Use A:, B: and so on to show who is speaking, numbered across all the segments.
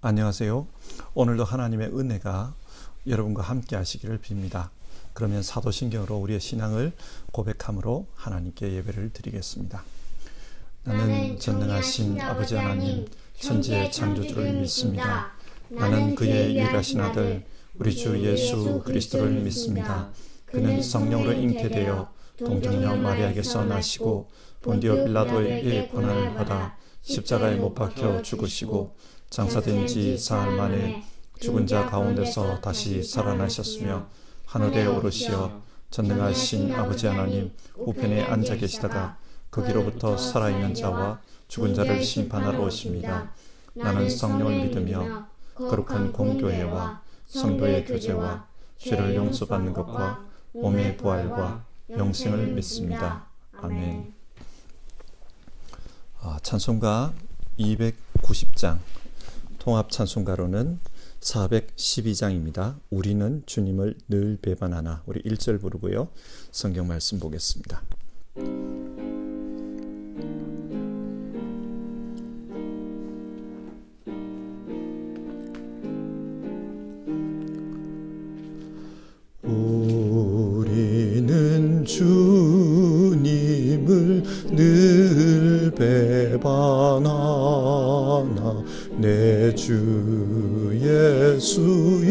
A: 안녕하세요. 오늘도 하나님의 은혜가 여러분과 함께 하시기를 빕니다. 그러면 사도신경으로 우리의 신앙을 고백함으로 하나님께 예배를 드리겠습니다. 나는 전능하신 아버지 하나님, 천지의 창조주를 믿습니다. 나는 그의 유일하신 아들, 우리 주 예수 그리스도를 믿습니다. 그는 성령으로 잉태되어 동정녀 마리아에게서 나시고 본디오 빌라도의 고난을 받아 십자가에 못 박혀 죽으시고 장사된 지 사흘 만에 죽은 자 가운데서 다시 살아나셨으며 하늘에 오르시어 전능하신 아버지 하나님 우편에 앉아 계시다가 거기로부터 살아있는 자와 죽은 자를 심판하러 오십니다. 나는 성령을 믿으며 거룩한 공교회와 성도의 교제와 죄를 용서받는 것과 몸의 부활과 영생을 믿습니다. 아멘. 찬송가 290장, 통합 찬송가로는 412장입니다. 우리는 주님을 늘 배반하나. 우리 1절 부르고요. 성경 말씀 보겠습니다. 우리는 주님을 늘 배반하나 내 주 예수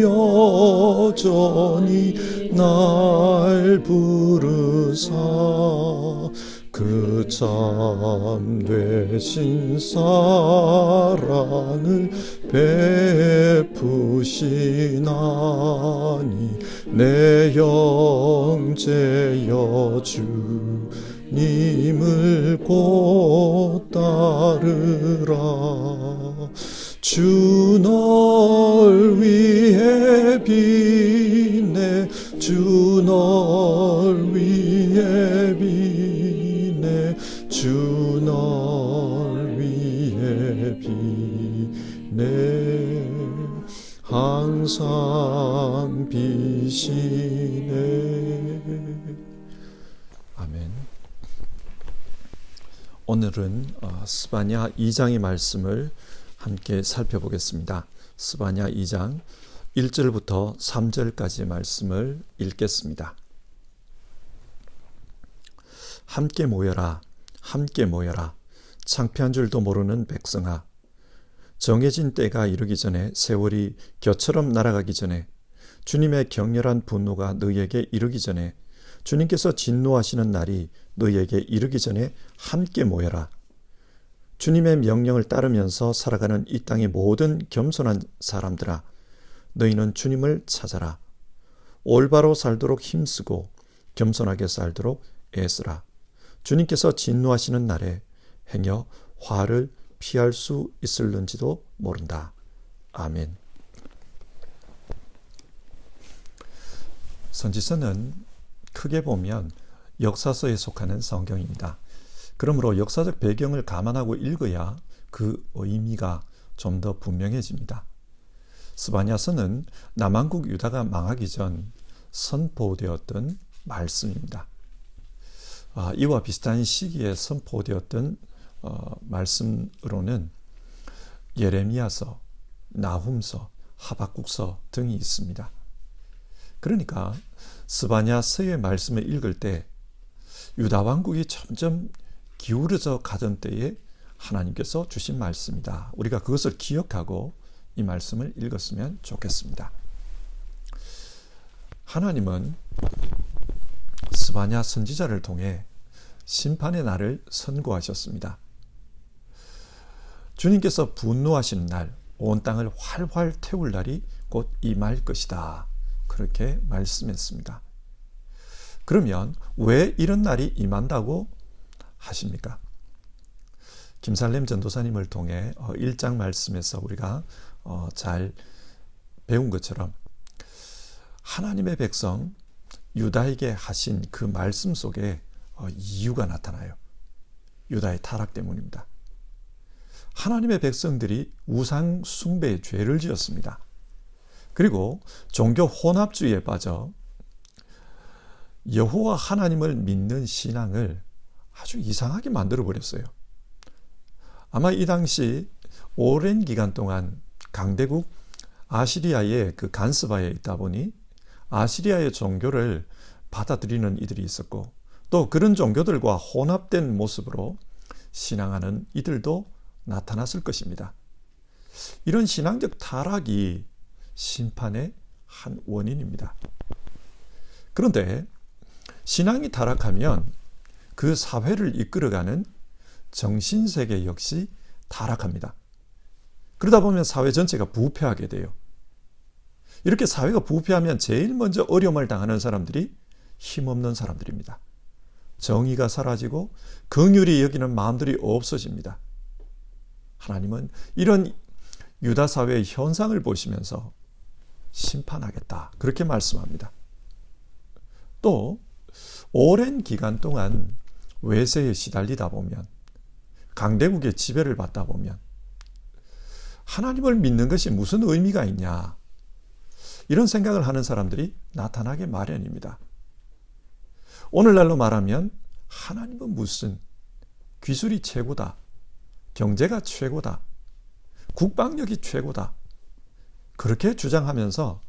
A: 여전히 날 부르사 그 참되신 사랑을 베푸시나니 내 형제여 주님을 곧 따르라. 주 널 위해 비네 주 널 위해 비네 주 널 위해 비네 항상 비시네. 아멘. 오늘은 스바냐 2장의 말씀을 함께 살펴보겠습니다. 스바냐 2장 1절부터 3절까지의 말씀을 읽겠습니다. 함께 모여라, 함께 모여라. 창피한 줄도 모르는 백성아. 정해진 때가 이르기 전에, 세월이 겨처럼 날아가기 전에, 주님의 격렬한 분노가 너희에게 이르기 전에, 주님께서 진노하시는 날이 너희에게 이르기 전에 함께 모여라. 주님의 명령을 따르면서 살아가는 이 땅의 모든 겸손한 사람들아, 너희는 주님을 찾아라. 올바로 살도록 힘쓰고 겸손하게 살도록 애쓰라. 주님께서 진노하시는 날에 행여 화를 피할 수 있을는지도 모른다. 아멘. 선지서는 크게 보면 역사서에 속하는 성경입니다. 그러므로 역사적 배경을 감안하고 읽어야 그 의미가 좀 더 분명해집니다. 스바냐서는 남한국 유다가 망하기 전 선포되었던 말씀입니다. 이와 비슷한 시기에 선포되었던 말씀으로는 예레미야서, 나훔서, 하박국서 등이 있습니다. 그러니까 스바냐서의 말씀을 읽을 때 유다 왕국이 점점 기울어져 가던 때에 하나님께서 주신 말씀이다. 우리가 그것을 기억하고 이 말씀을 읽었으면 좋겠습니다. 하나님은 스바냐 선지자를 통해 심판의 날을 선고하셨습니다. 주님께서 분노하시는 날, 온 땅을 활활 태울 날이 곧 임할 것이다. 그렇게 말씀했습니다. 그러면 왜 이런 날이 임한다고 하십니까? 김살렘 전도사님을 통해 1장 말씀에서 우리가 잘 배운 것처럼 하나님의 백성 유다에게 하신 그 말씀 속에 이유가 나타나요. 유다의 타락 때문입니다. 하나님의 백성들이 우상 숭배의 죄를 지었습니다. 그리고 종교 혼합주의에 빠져 여호와 하나님을 믿는 신앙을 아주 이상하게 만들어버렸어요. 아마 이 당시 오랜 기간 동안 강대국 아시리아의 그 간스바에 있다 보니 아시리아의 종교를 받아들이는 이들이 있었고, 또 그런 종교들과 혼합된 모습으로 신앙하는 이들도 나타났을 것입니다. 이런 신앙적 타락이 심판의 한 원인입니다. 그런데 신앙이 타락하면 그 사회를 이끌어가는 정신세계 역시 타락합니다. 그러다 보면 사회 전체가 부패하게 돼요. 이렇게 사회가 부패하면 제일 먼저 어려움을 당하는 사람들이 힘없는 사람들입니다. 정의가 사라지고 긍휼히 여기는 마음들이 없어집니다. 하나님은 이런 유다 사회의 현상을 보시면서 심판하겠다, 그렇게 말씀합니다. 또 오랜 기간 동안 외세에 시달리다 보면, 강대국의 지배를 받다 보면 하나님을 믿는 것이 무슨 의미가 있냐, 이런 생각을 하는 사람들이 나타나게 마련입니다. 오늘날로 말하면 하나님은 무슨 기술이 최고다, 경제가 최고다, 국방력이 최고다, 그렇게 주장하면서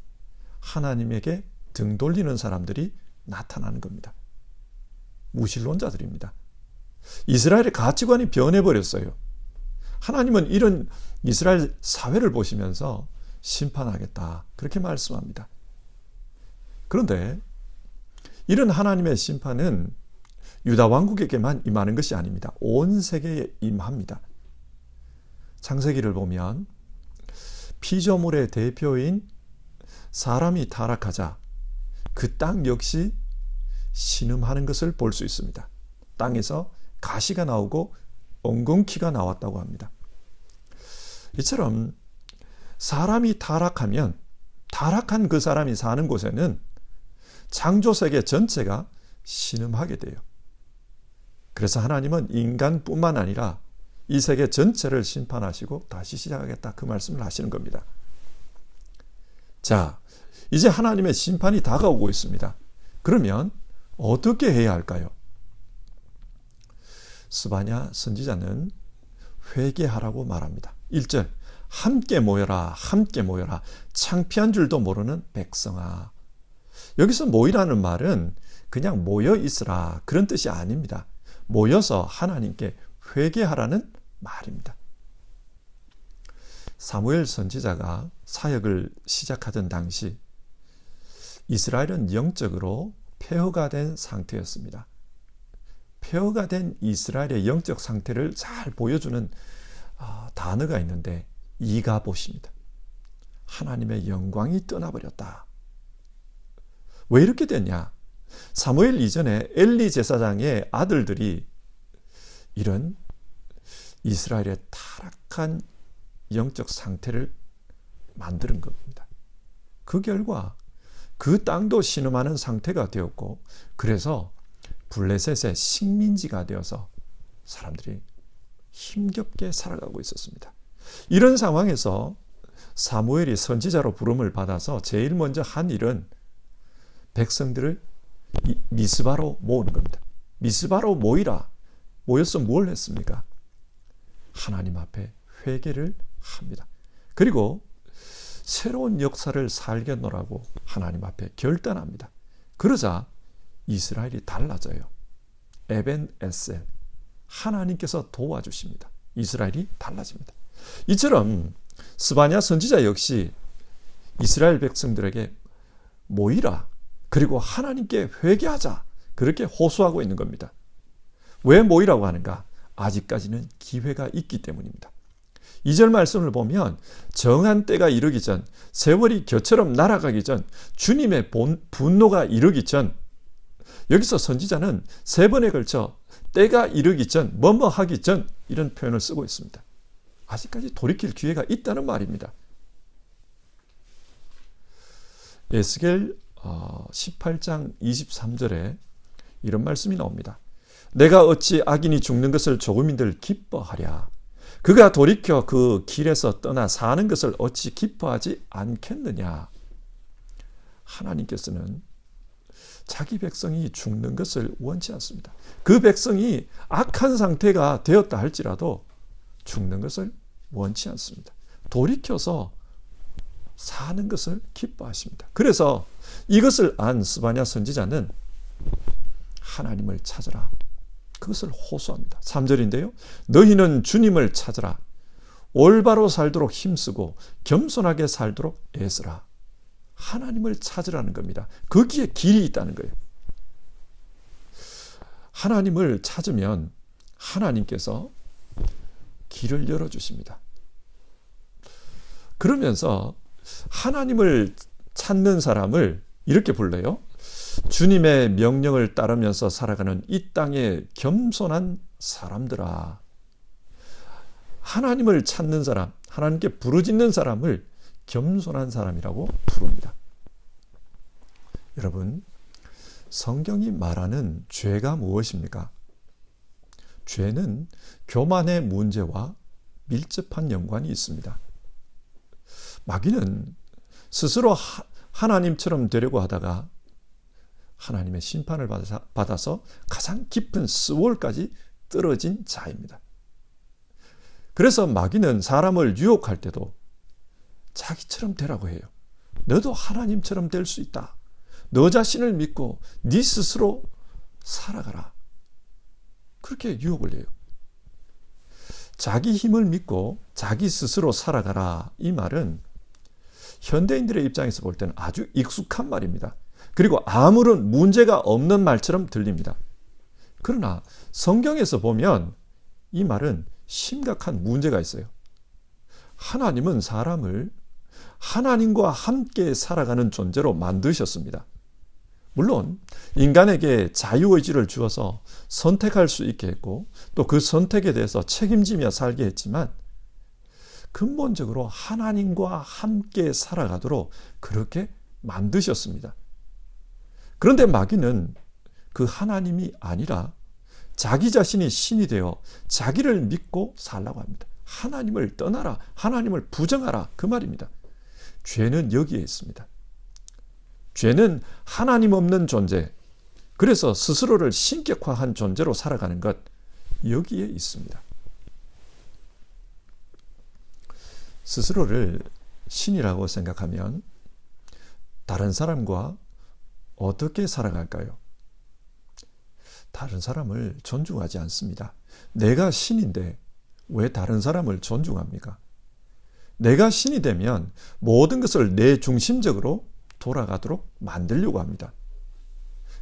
A: 하나님에게 등 돌리는 사람들이 나타나는 겁니다. 무신론자들입니다. 이스라엘의 가치관이 변해버렸어요. 하나님은 이런 이스라엘 사회를 보시면서 심판하겠다, 그렇게 말씀합니다. 그런데 이런 하나님의 심판은 유다 왕국에게만 임하는 것이 아닙니다. 온 세계에 임합니다. 창세기를 보면 피조물의 대표인 사람이 타락하자 그 땅 역시 신음하는 것을 볼 수 있습니다. 땅에서 가시가 나오고 엉겅퀴가 나왔다고 합니다. 이처럼 사람이 타락하면 타락한 그 사람이 사는 곳에는 창조세계 전체가 신음하게 돼요. 그래서 하나님은 인간뿐만 아니라 이 세계 전체를 심판하시고 다시 시작하겠다, 그 말씀을 하시는 겁니다. 자, 이제 하나님의 심판이 다가오고 있습니다. 그러면 어떻게 해야 할까요? 스바냐 선지자는 회개하라고 말합니다. 1절, 함께 모여라, 함께 모여라, 창피한 줄도 모르는 백성아. 여기서 모이라는 말은 그냥 모여 있으라, 그런 뜻이 아닙니다. 모여서 하나님께 회개하라는 말입니다. 사무엘 선지자가 사역을 시작하던 당시 이스라엘은 영적으로 폐허가 된 상태였습니다. 폐허가 된 이스라엘의 영적 상태를 잘 보여주는 단어가 있는데 이가봇입니다. 하나님의 영광이 떠나버렸다. 왜 이렇게 됐냐? 사무엘 이전에 엘리 제사장의 아들들이 이런 이스라엘의 타락한 영적 상태를 만드는 겁니다. 그 결과 그 땅도 신음하는 상태가 되었고, 그래서 블레셋의 식민지가 되어서 사람들이 힘겹게 살아가고 있었습니다. 이런 상황에서 사무엘이 선지자로 부름을 받아서 제일 먼저 한 일은 백성들을 미스바로 모으는 겁니다. 미스바로 모이라. 모여서 뭘 했습니까? 하나님 앞에 회개를 합니다. 그리고 새로운 역사를 살겠노라고 하나님 앞에 결단합니다. 그러자 이스라엘이 달라져요. 에벤에셀, 하나님께서 도와주십니다. 이스라엘이 달라집니다. 이처럼 스바냐 선지자 역시 이스라엘 백성들에게 모이라, 그리고 하나님께 회개하자, 그렇게 호소하고 있는 겁니다. 왜 모이라고 하는가? 아직까지는 기회가 있기 때문입니다. 2절 말씀을 보면 정한 때가 이르기 전, 세월이 겨처럼 날아가기 전, 주님의 분노가 이르기 전, 여기서 선지자는 3번에 걸쳐 때가 이르기 전, 뭐뭐 하기 전, 이런 표현을 쓰고 있습니다. 아직까지 돌이킬 기회가 있다는 말입니다. 에스겔 18장 23절에 이런 말씀이 나옵니다. 내가 어찌 악인이 죽는 것을 조금인들 기뻐하랴. 그가 돌이켜 그 길에서 떠나 사는 것을 어찌 기뻐하지 않겠느냐. 하나님께서는 자기 백성이 죽는 것을 원치 않습니다. 그 백성이 악한 상태가 되었다 할지라도 죽는 것을 원치 않습니다. 돌이켜서 사는 것을 기뻐하십니다. 그래서 이것을 안 스바냐 선지자는 하나님을 찾으라, 그것을 호소합니다. 3절인데요. 너희는 주님을 찾으라. 올바로 살도록 힘쓰고 겸손하게 살도록 애쓰라. 하나님을 찾으라는 겁니다. 거기에 길이 있다는 거예요. 하나님을 찾으면 하나님께서 길을 열어주십니다. 그러면서 하나님을 찾는 사람을 이렇게 불러요. 주님의 명령을 따르면서 살아가는 이 땅의 겸손한 사람들아. 하나님을 찾는 사람, 하나님께 부르짖는 사람을 겸손한 사람이라고 부릅니다. 여러분, 성경이 말하는 죄가 무엇입니까? 죄는 교만의 문제와 밀접한 연관이 있습니다. 마귀는 스스로 하나님처럼 되려고 하다가 하나님의 심판을 받아서 가장 깊은 스월까지 떨어진 자입니다. 그래서 마귀는 사람을 유혹할 때도 자기처럼 되라고 해요. 너도 하나님처럼 될 수 있다. 너 자신을 믿고 네 스스로 살아가라. 그렇게 유혹을 해요. 자기 힘을 믿고 자기 스스로 살아가라. 이 말은 현대인들의 입장에서 볼 때는 아주 익숙한 말입니다. 그리고 아무런 문제가 없는 말처럼 들립니다. 그러나 성경에서 보면 이 말은 심각한 문제가 있어요. 하나님은 사람을 하나님과 함께 살아가는 존재로 만드셨습니다. 물론 인간에게 자유의지를 주어서 선택할 수 있게 했고 또 그 선택에 대해서 책임지며 살게 했지만 근본적으로 하나님과 함께 살아가도록 그렇게 만드셨습니다. 그런데 마귀는 그 하나님이 아니라 자기 자신이 신이 되어 자기를 믿고 살라고 합니다. 하나님을 떠나라, 하나님을 부정하라, 그 말입니다. 죄는 여기에 있습니다. 죄는 하나님 없는 존재, 그래서 스스로를 신격화한 존재로 살아가는 것, 여기에 있습니다. 스스로를 신이라고 생각하면 다른 사람과 어떻게 살아갈까요? 다른 사람을 존중하지 않습니다. 내가 신인데 왜 다른 사람을 존중합니까? 내가 신이 되면 모든 것을 내 중심적으로 돌아가도록 만들려고 합니다.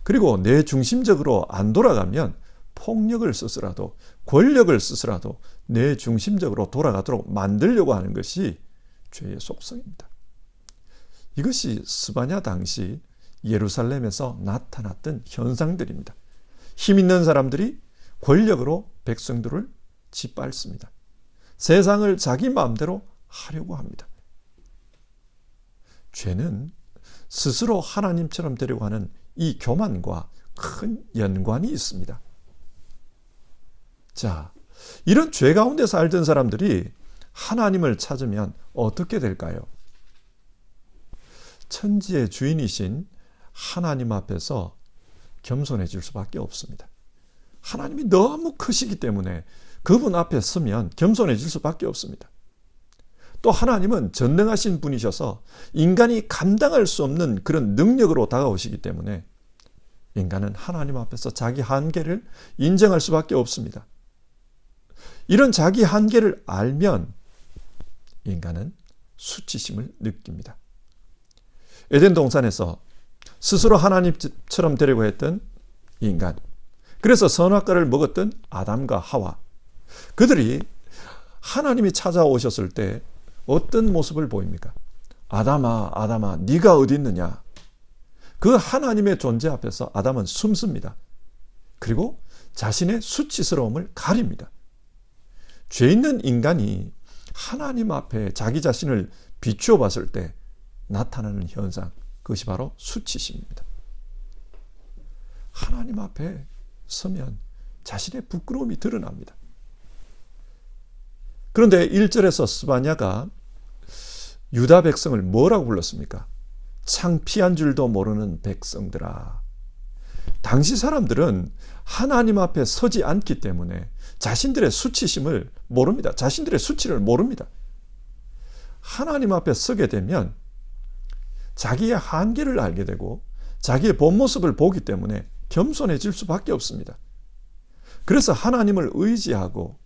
A: 그리고 내 중심적으로 안 돌아가면 폭력을 쓰더라도 권력을 쓰더라도 내 중심적으로 돌아가도록 만들려고 하는 것이 죄의 속성입니다. 이것이 스바냐 당시 예루살렘에서 나타났던 현상들입니다. 힘 있는 사람들이 권력으로 백성들을 짓밟습니다. 세상을 자기 마음대로 하려고 합니다. 죄는 스스로 하나님처럼 되려고 하는 이 교만과 큰 연관이 있습니다. 자, 이런 죄 가운데 살던 사람들이 하나님을 찾으면 어떻게 될까요? 천지의 주인이신 하나님 앞에서 겸손해질 수밖에 없습니다. 하나님이 너무 크시기 때문에 그분 앞에 서면 겸손해질 수밖에 없습니다. 또 하나님은 전능하신 분이셔서 인간이 감당할 수 없는 그런 능력으로 다가오시기 때문에 인간은 하나님 앞에서 자기 한계를 인정할 수밖에 없습니다. 이런 자기 한계를 알면 인간은 수치심을 느낍니다. 에덴 동산에서 스스로 하나님처럼 되려고 했던 인간, 그래서 선악과를 먹었던 아담과 하와, 그들이 하나님이 찾아오셨을 때 어떤 모습을 보입니까? 아담아, 아담아, 네가 어디 있느냐? 그 하나님의 존재 앞에서 아담은 숨습니다. 그리고 자신의 수치스러움을 가립니다. 죄 있는 인간이 하나님 앞에 자기 자신을 비추어 봤을 때 나타나는 현상, 그것이 바로 수치심입니다. 하나님 앞에 서면 자신의 부끄러움이 드러납니다. 그런데 1절에서 스바냐가 유다 백성을 뭐라고 불렀습니까? 창피한 줄도 모르는 백성들아. 당시 사람들은 하나님 앞에 서지 않기 때문에 자신들의 수치심을 모릅니다. 자신들의 수치를 모릅니다. 하나님 앞에 서게 되면 자기의 한계를 알게 되고 자기의 본 모습을 보기 때문에 겸손해질 수밖에 없습니다. 그래서 하나님을 의지하고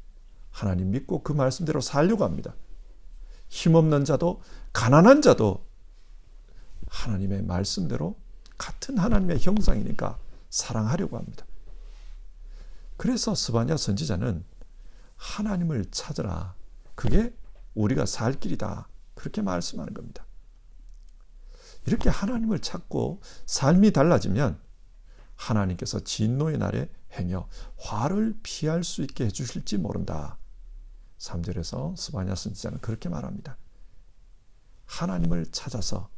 A: 하나님 믿고 그 말씀대로 살려고 합니다. 힘없는 자도 가난한 자도 하나님의 말씀대로 같은 하나님의 형상이니까 사랑하려고 합니다. 그래서 스바냐 선지자는 하나님을 찾으라. 그게 우리가 살 길이다. 그렇게 말씀하는 겁니다. 이렇게 하나님을 찾고 삶이 달라지면 하나님께서 진노의 날에 행여 화를 피할 수 있게 해주실지 모른다. 3절에서 스바냐 선지자는 그렇게 말합니다. 하나님을 찾아서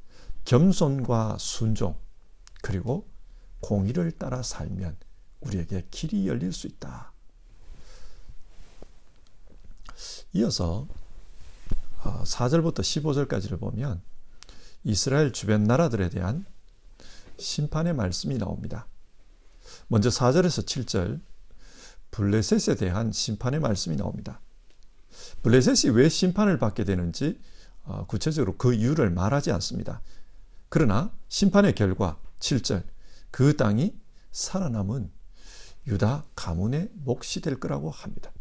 A: 겸손과 순종 그리고 공의를 따라 살면 우리에게 길이 열릴 수 있다. 이어서 4절부터 15절까지를 보면 이스라엘 주변 나라들에 대한 심판의 말씀이 나옵니다. 먼저 4절에서 7절 블레셋에 대한 심판의 말씀이 나옵니다. 블레셋이 왜 심판을 받게 되는지 구체적으로 그 이유를 말하지 않습니다. 그러나 심판의 결과 7절 그 땅이 살아남은 유다 가문의 몫이 될 거라고 합니다.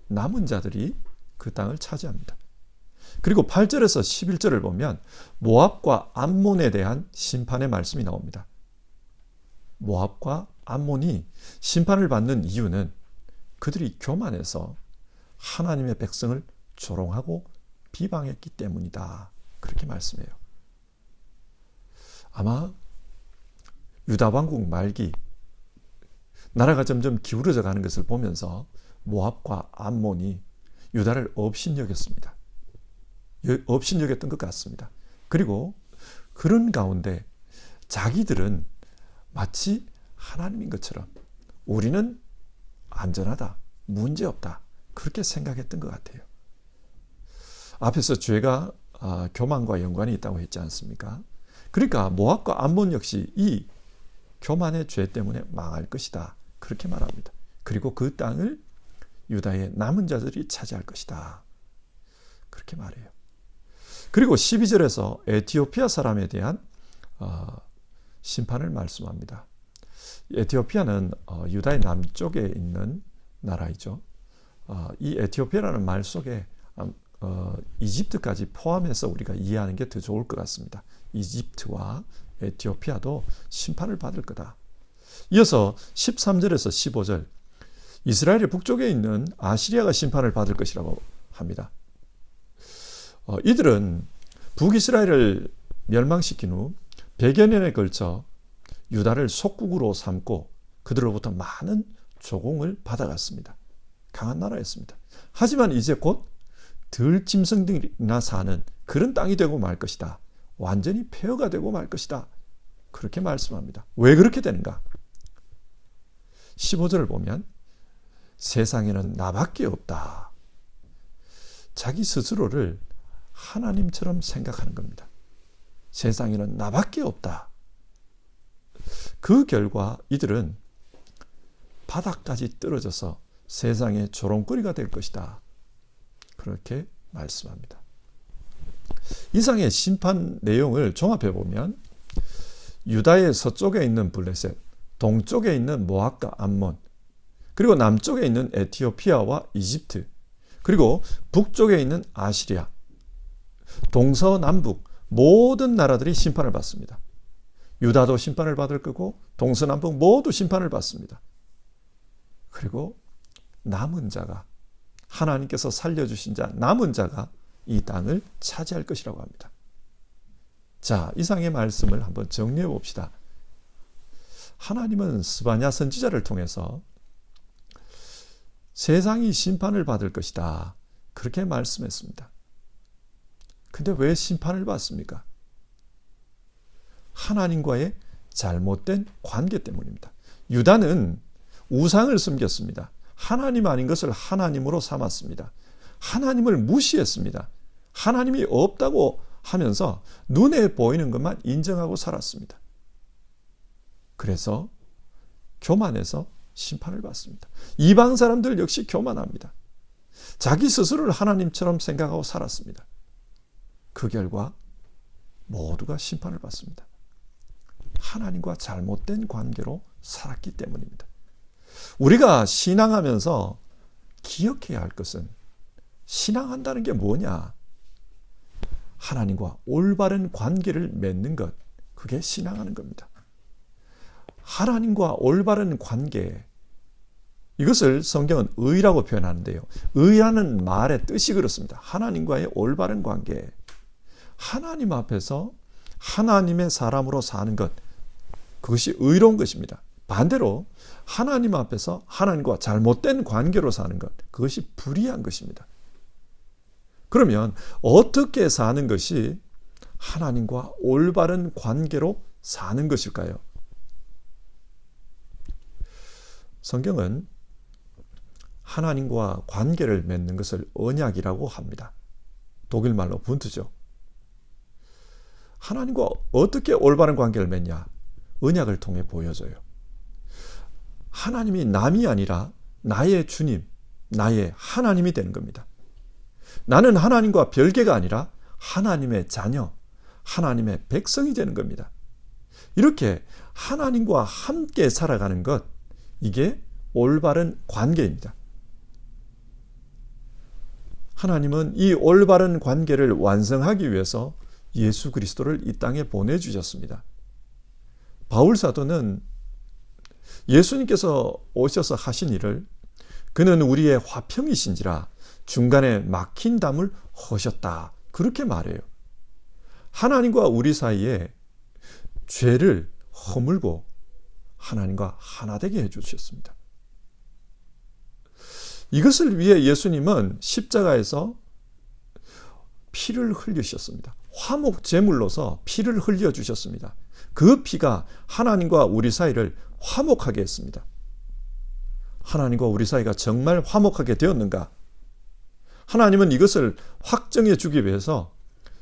A: 남은 자들이 그 땅을 차지합니다. 그리고 8절에서 11절을 보면 모압과 암몬에 대한 심판의 말씀이 나옵니다. 모압과 암몬이 심판을 받는 이유는 그들이 교만해서 하나님의 백성을 조롱하고 비방했기 때문이다. 그렇게 말씀해요. 아마 유다 왕국 말기 나라가 점점 기울어져 가는 것을 보면서 모압과 암몬이 유다를 업신여겼습니다. 업신여겼던 것 같습니다. 그리고 그런 가운데 자기들은 마치 하나님인 것처럼 우리는 안전하다, 문제없다 그렇게 생각했던 것 같아요. 앞에서 죄가 교만과 연관이 있다고 했지 않습니까? 그러니까 모압과 암몬 역시 이 교만의 죄 때문에 망할 것이다 그렇게 말합니다. 그리고 그 땅을 유다의 남은 자들이 차지할 것이다 그렇게 말해요. 그리고 12절에서 에티오피아 사람에 대한 심판을 말씀합니다. 에티오피아는 유다의 남쪽에 있는 나라이죠. 이 에티오피아라는 말 속에 이집트까지 포함해서 우리가 이해하는 게 더 좋을 것 같습니다. 이집트와 에티오피아도 심판을 받을 거다. 이어서 13절에서 15절 이스라엘의 북쪽에 있는 아시리아가 심판을 받을 것이라고 합니다. 이들은 북이스라엘을 멸망시킨 후 100여 년에 걸쳐 유다를 속국으로 삼고 그들로부터 많은 조공을 받아갔습니다. 강한 나라였습니다. 하지만 이제 곧 들짐승들이나 사는 그런 땅이 되고 말 것이다. 완전히 폐허가 되고 말 것이다. 그렇게 말씀합니다. 왜 그렇게 되는가? 15절을 보면 세상에는 나밖에 없다. 자기 스스로를 하나님처럼 생각하는 겁니다. 세상에는 나밖에 없다. 그 결과 이들은 바닥까지 떨어져서 세상의 조롱거리가 될 것이다. 그렇게 말씀합니다. 이상의 심판 내용을 종합해 보면 유다의 서쪽에 있는 블레셋, 동쪽에 있는 모압과 암몬, 그리고 남쪽에 있는 에티오피아와 이집트, 그리고 북쪽에 있는 아시리아, 동서남북 모든 나라들이 심판을 받습니다. 유다도 심판을 받을 거고 동서남북 모두 심판을 받습니다. 그리고 남은 자가 하나님께서 살려주신 자 남은 자가 이 땅을 차지할 것이라고 합니다. 자, 이상의 말씀을 한번 정리해 봅시다. 하나님은 스바냐 선지자를 통해서 세상이 심판을 받을 것이다. 그렇게 말씀했습니다. 근데 왜 심판을 받습니까? 하나님과의 잘못된 관계 때문입니다. 유다는 우상을 섬겼습니다. 하나님 아닌 것을 하나님으로 삼았습니다. 하나님을 무시했습니다. 하나님이 없다고 하면서 눈에 보이는 것만 인정하고 살았습니다. 그래서 교만해서 심판을 받습니다. 이방 사람들 역시 교만합니다. 자기 스스로를 하나님처럼 생각하고 살았습니다. 그 결과 모두가 심판을 받습니다. 하나님과 잘못된 관계로 살았기 때문입니다. 우리가 신앙하면서 기억해야 할 것은, 신앙한다는 게 뭐냐? 하나님과 올바른 관계를 맺는 것, 그게 신앙하는 겁니다. 하나님과 올바른 관계, 이것을 성경은 의라고 표현하는데요. 의라는 말의 뜻이 그렇습니다. 하나님과의 올바른 관계, 하나님 앞에서 하나님의 사람으로 사는 것, 그것이 의로운 것입니다. 반대로 하나님 앞에서 하나님과 잘못된 관계로 사는 것, 그것이 불의한 것입니다. 그러면 어떻게 사는 것이 하나님과 올바른 관계로 사는 것일까요? 성경은 하나님과 관계를 맺는 것을 언약이라고 합니다. 독일말로 분투죠. 하나님과 어떻게 올바른 관계를 맺냐? 언약을 통해 보여줘요. 하나님이 남이 아니라 나의 주님, 나의 하나님이 되는 겁니다. 나는 하나님과 별개가 아니라 하나님의 자녀, 하나님의 백성이 되는 겁니다. 이렇게 하나님과 함께 살아가는 것, 이게 올바른 관계입니다. 하나님은 이 올바른 관계를 완성하기 위해서 예수 그리스도를 이 땅에 보내주셨습니다. 바울 사도는 예수님께서 오셔서 하신 일을 그는 우리의 화평이신지라 중간에 막힌 담을 허셨다, 그렇게 말해요. 하나님과 우리 사이에 죄를 허물고 하나님과 하나 되게 해주셨습니다. 이것을 위해 예수님은 십자가에서 피를 흘리셨습니다. 화목 제물로서 피를 흘려주셨습니다. 그 피가 하나님과 우리 사이를 화목하게 했습니다. 하나님과 우리 사이가 정말 화목하게 되었는가? 하나님은 이것을 확정해 주기 위해서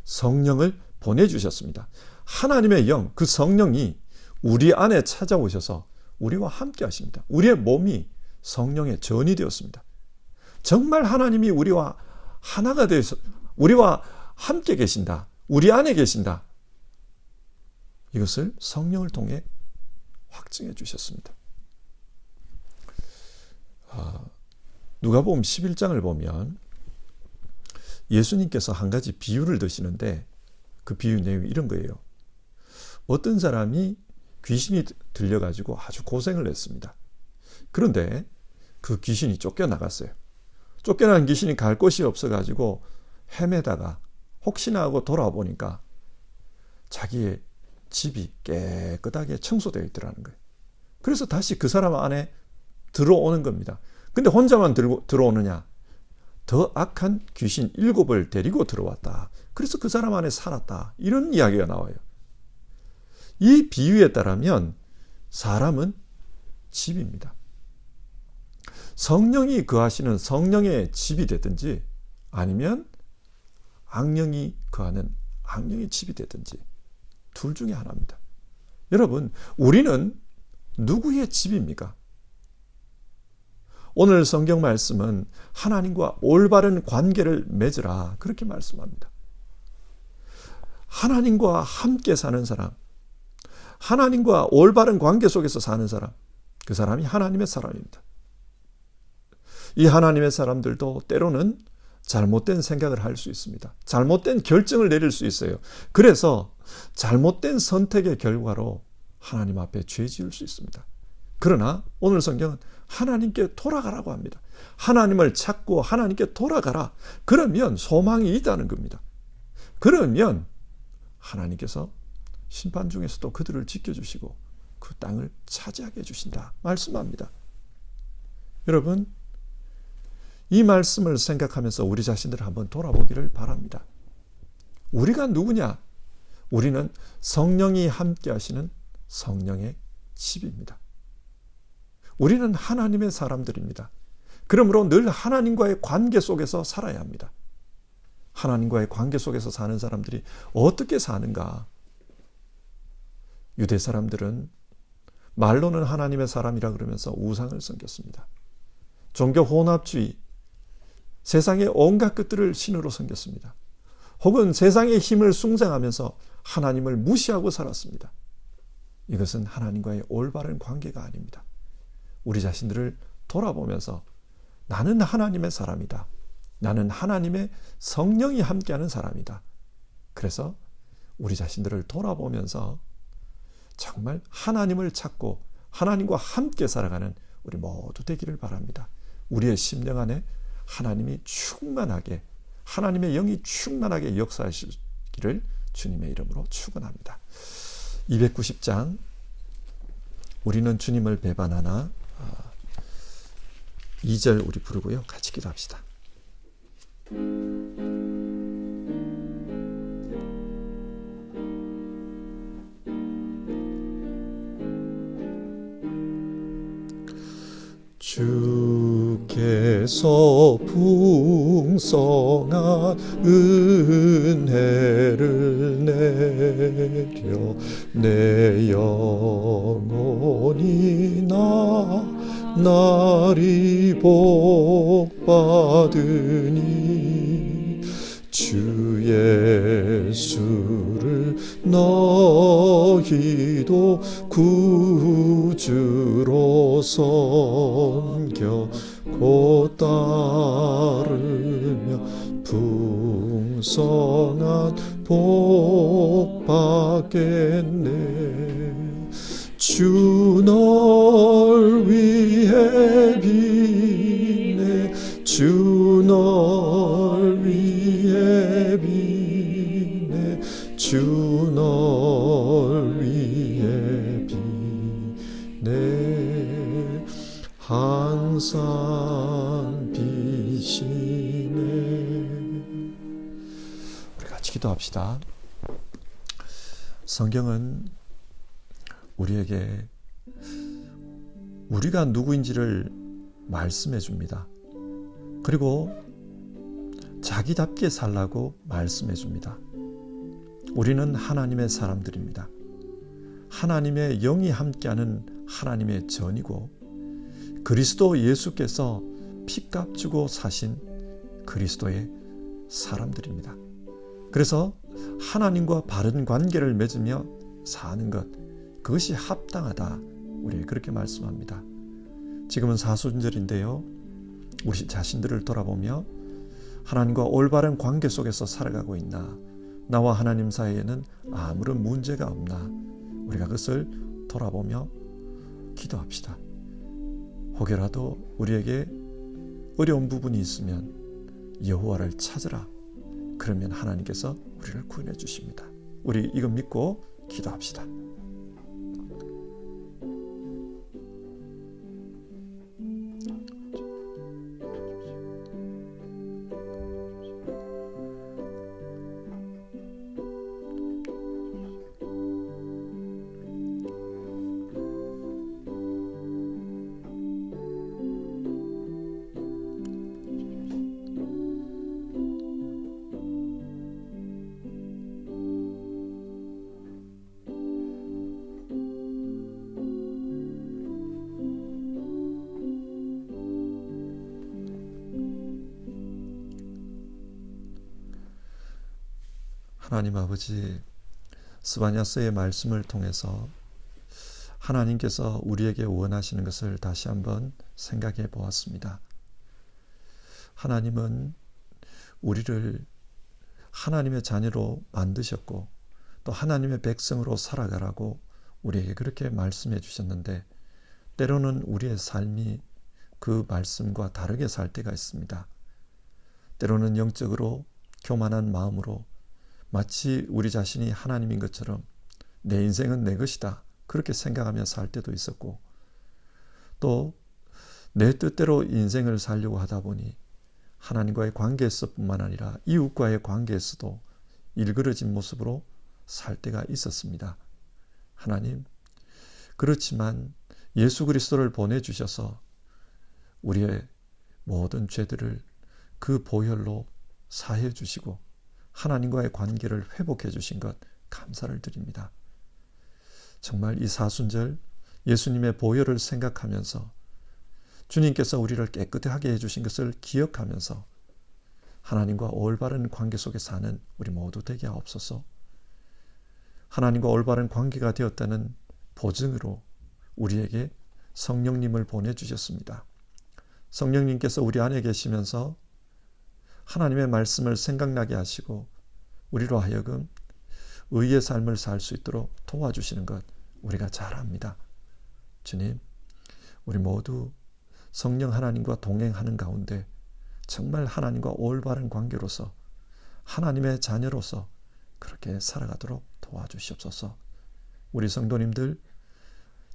A: 성령을 보내주셨습니다. 하나님의 영, 그 성령이 우리 안에 찾아오셔서 우리와 함께 하십니다. 우리의 몸이 성령의 전이 되었습니다. 정말 하나님이 우리와 하나가 되어서 우리와 함께 계신다, 우리 안에 계신다, 이것을 성령을 통해 확증해 주셨습니다. 누가복음 11장을 보면 예수님께서 한 가지 비유를 드시는데, 그 비유 내용이 이런 거예요. 어떤 사람이 귀신이 들려가지고 아주 고생을 했습니다. 그런데 그 귀신이 쫓겨나갔어요. 쫓겨난 귀신이 갈 곳이 없어가지고 헤매다가 혹시나 하고 돌아보니까 자기의 집이 깨끗하게 청소되어 있더라는 거예요. 그래서 다시 그 사람 안에 들어오는 겁니다. 근데 혼자만 들어오느냐? 더 악한 귀신 7을 데리고 들어왔다. 그래서 그 사람 안에 살았다. 이런 이야기가 나와요. 이 비유에 따르면 사람은 집입니다. 성령이 거하시는 성령의 집이 되든지 아니면 악령이 거하는 악령의 집이 되든지 둘 중에 하나입니다. 여러분, 우리는 누구의 집입니까? 오늘 성경 말씀은 하나님과 올바른 관계를 맺으라, 그렇게 말씀합니다. 하나님과 함께 사는 사람, 하나님과 올바른 관계 속에서 사는 사람, 그 사람이 하나님의 사람입니다. 이 하나님의 사람들도 때로는 잘못된 생각을 할 수 있습니다. 잘못된 결정을 내릴 수 있어요. 그래서 잘못된 선택의 결과로 하나님 앞에 죄 지을 수 있습니다. 그러나 오늘 성경은 하나님께 돌아가라고 합니다. 하나님을 찾고 하나님께 돌아가라. 그러면 소망이 있다는 겁니다. 그러면 하나님께서 심판 중에서도 그들을 지켜주시고 그 땅을 차지하게 해주신다 말씀합니다. 여러분, 이 말씀을 생각하면서 우리 자신들을 한번 돌아보기를 바랍니다. 우리가 누구냐? 우리는 성령이 함께 하시는 성령의 집입니다. 우리는 하나님의 사람들입니다. 그러므로 늘 하나님과의 관계 속에서 살아야 합니다. 하나님과의 관계 속에서 사는 사람들이 어떻게 사는가? 유대 사람들은 말로는 하나님의 사람이라 그러면서 우상을 섬겼습니다. 종교 혼합주의, 세상의 온갖 것들을 신으로 섬겼습니다. 혹은 세상의 힘을 숭상하면서 하나님을 무시하고 살았습니다. 이것은 하나님과의 올바른 관계가 아닙니다. 우리 자신들을 돌아보면서 나는 하나님의 사람이다. 나는 하나님의 성령이 함께하는 사람이다. 그래서 우리 자신들을 돌아보면서 정말 하나님을 찾고 하나님과 함께 살아가는 우리 모두 되기를 바랍니다. 우리의 심령 안에 하나님이 충만하게, 하나님의 영이 충만하게 역사하시기를 주님의 이름으로 축원합니다. 290장 우리는 주님을 배반하나 2절 우리 부르고요. 같이 기도합시다. 주께서 풍성한 은혜를 내려 내 영혼이 나리 복받으니 주 예수를 너희도 구주로 섬겨 곧 따르며 풍성한 복 받겠네. 주 널 위해 비네. 주 널 위해 비네. 주 널 위해 비네. 항상 비시네. 우리 같이 기도합시다. 성경은 우리에게 우리가 누구인지를 말씀해 줍니다. 그리고 자기답게 살라고 말씀해 줍니다. 우리는 하나님의 사람들입니다. 하나님의 영이 함께하는 하나님의 전이고 그리스도 예수께서 피값 주고 사신 그리스도의 사람들입니다. 그래서 하나님과 바른 관계를 맺으며 사는 것, 그것이 합당하다. 우리에게 그렇게 말씀합니다. 지금은 사순절인데요. 우리 자신들을 돌아보며 하나님과 올바른 관계 속에서 살아가고 있나? 나와 하나님 사이에는 아무런 문제가 없나? 우리가 그것을 돌아보며 기도합시다. 혹여라도 우리에게 어려운 부분이 있으면 여호와를 찾으라. 그러면 하나님께서 우리를 구원해 주십니다. 우리 이거 믿고 기도합시다. 하나님 아버지, 스바냐서의 말씀을 통해서 하나님께서 우리에게 원하시는 것을 다시 한번 생각해 보았습니다. 하나님은 우리를 하나님의 자녀로 만드셨고 또 하나님의 백성으로 살아가라고 우리에게 그렇게 말씀해 주셨는데 때로는 우리의 삶이 그 말씀과 다르게 살 때가 있습니다. 때로는 영적으로 교만한 마음으로 마치 우리 자신이 하나님인 것처럼 내 인생은 내 것이다 그렇게 생각하며 살 때도 있었고 또 내 뜻대로 인생을 살려고 하다 보니 하나님과의 관계에서뿐만 아니라 이웃과의 관계에서도 일그러진 모습으로 살 때가 있었습니다. 하나님, 그렇지만 예수 그리스도를 보내주셔서 우리의 모든 죄들을 그 보혈로 사해 주시고 하나님과의 관계를 회복해 주신 것 감사를 드립니다. 정말 이 사순절 예수님의 보혈을 생각하면서 주님께서 우리를 깨끗하게 해주신 것을 기억하면서 하나님과 올바른 관계 속에 사는 우리 모두 되게 하옵소서. 하나님과 올바른 관계가 되었다는 보증으로 우리에게 성령님을 보내주셨습니다. 성령님께서 우리 안에 계시면서 하나님의 말씀을 생각나게 하시고 우리로 하여금 의의 삶을 살 수 있도록 도와주시는 것 우리가 잘 압니다. 주님, 우리 모두 성령 하나님과 동행하는 가운데 정말 하나님과 올바른 관계로서 하나님의 자녀로서 그렇게 살아가도록 도와주시옵소서. 우리 성도님들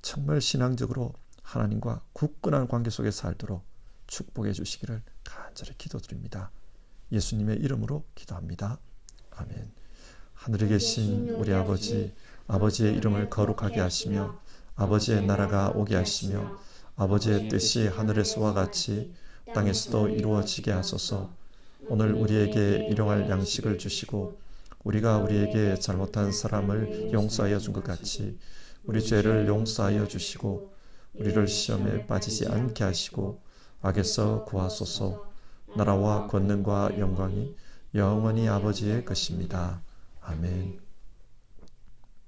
A: 정말 신앙적으로 하나님과 굳건한 관계 속에 살도록 축복해 주시기를 간절히 기도드립니다. 예수님의 이름으로 기도합니다. 아멘. 하늘에 계신 우리 아버지, 아버지의 이름을 거룩하게 하시며 아버지의 나라가 오게 하시며 아버지의 뜻이 하늘에서와 같이 땅에서도 이루어지게 하소서. 오늘 우리에게 일용할 양식을 주시고 우리가 우리에게 잘못한 사람을 용서하여 준 것 같이 우리 죄를 용서하여 주시고 우리를 시험에 빠지지 않게 하시고 악에서 구하소서. 나라와 권능과 영광이 영원히 아버지의 것입니다. 아멘.